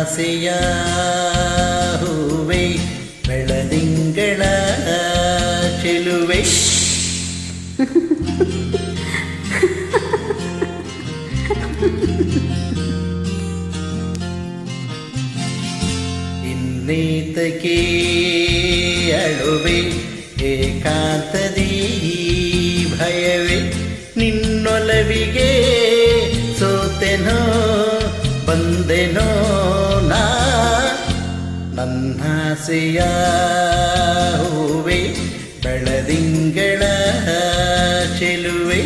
ನನ್ನಾಸೆಯ ಹೂವೆ ಬೆಳದಿಂಗಳ ಚೆಲುವೆ. ಇನ್ನೇತಕ್ಕೆ ಅಳುವೆ ಏಕಾಂತದಿ ಭಯವೇ, ನಿನ್ನೊಲವಿಗೆ ಸೋತೆನೋ ಬಂದೆನೋ ನಾ. ನನ್ನಾಸೆಯ ಹೂವೆ ಬೆಳದಿಂಗಳ ಚೆಲುವೆ.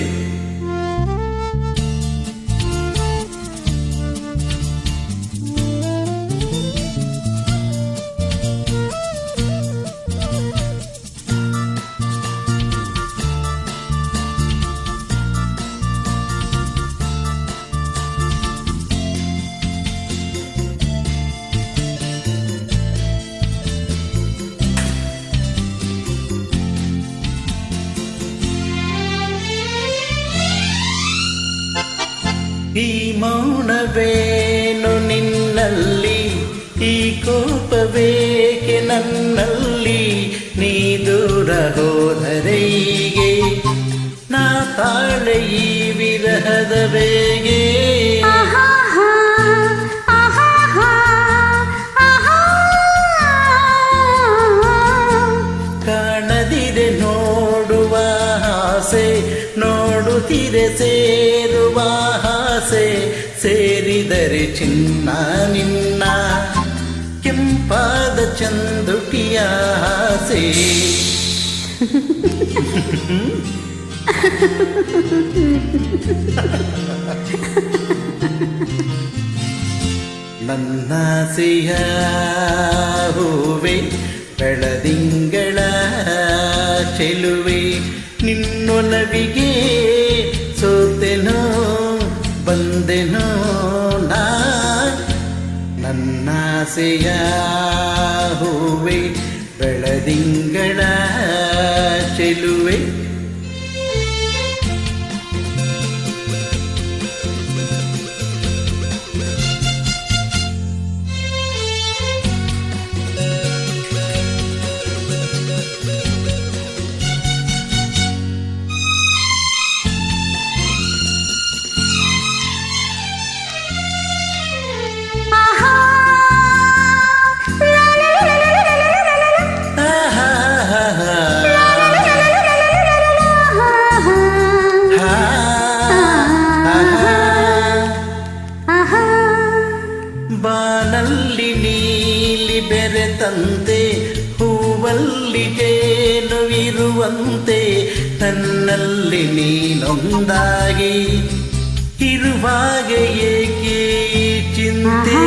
ಈ ಮೌನವೇನು ನಿನ್ನಲ್ಲಿ, ಈ ಕೋಪವೇಕೆ ನನ್ನಲ್ಲಿ, ನೀ ದೂರ ಹೋದರೆಗೆ ನಾ ತಾಳೆ ಈ ವಿರಹದ ಬೇಗೆ. ಕಾಣದಿದೆ ನೋಡುವ ಆಸೆ, ನೋಡುತ್ತಿದೆ ಸೇರುವ ಆಸೆ, ಸೇರಿದರೆ ಚಿನ್ನ ನಿನ್ನ ಕೆಂಪಾದ ಚಂದುಟಿಯ ಆಸೆ. ನನ್ನಾಸೆಯ ಹೂವೆ ಬೆಳದಿಂಗಳ ಚೆಲುವೆ, ನಿನ್ನೊಲವಿಗೆ ಸೋತೆನೋ ಬಂದೆನೋ ನಾ. ನನ್ನಾಸೆಯ ಹೂವೆ ಬೆಳದಿಂಗಳ ಚೆಲುವೆ. ಬಾನಲ್ಲಿ ನೀಲಿ ಬೆರೆತಂತೆ, ಹೂವಲ್ಲಿ ಜೇನು ಇರುವಂತೆ, ನನ್ನಲ್ಲಿ ನೀನೊಂದಾಗಿ ಇರುವಾಗ ಏಕೆ ಚಿಂತೆ.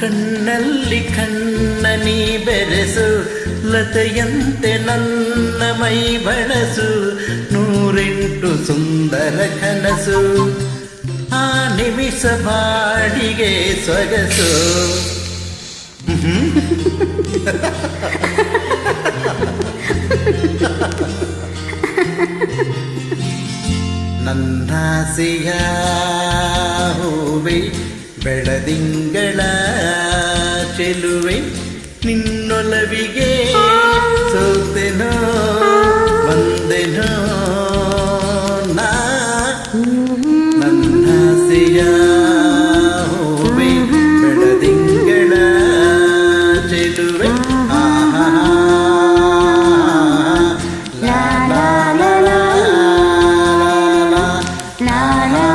ಕಣ್ಣಲ್ಲಿ ಕಣ್ಣ ನೀ ಬೆರೆಸು, ಲತೆಯಂತೆ ನನ್ನ ಮೈ ಬಳಸು, 108 ಸುಂದರ ಕನಸು, ಆ ನಿಮಿಷ ಬಾಡಿಗೆ ಸೊಗಸು. ನನ್ನಾಸೆಯ ಹೂವೆ ಬೆಳದಿಂಗಳ ಚೆಲುವೆ, ನಿನ್ನೊಲವಿಗೆ ಸೋತೆನೋ ಬಂದೆನೋ ನಾ. ನನ್ನಾಸೆಯ ಹೂವೆ ಬೆಳದಿಂಗಳ ಚೆಲುವೆ. ಆಹಾ ಲಾ ಲಾ ಲಾ ಲಾ ಲಾ ಲಾ ಲಾ.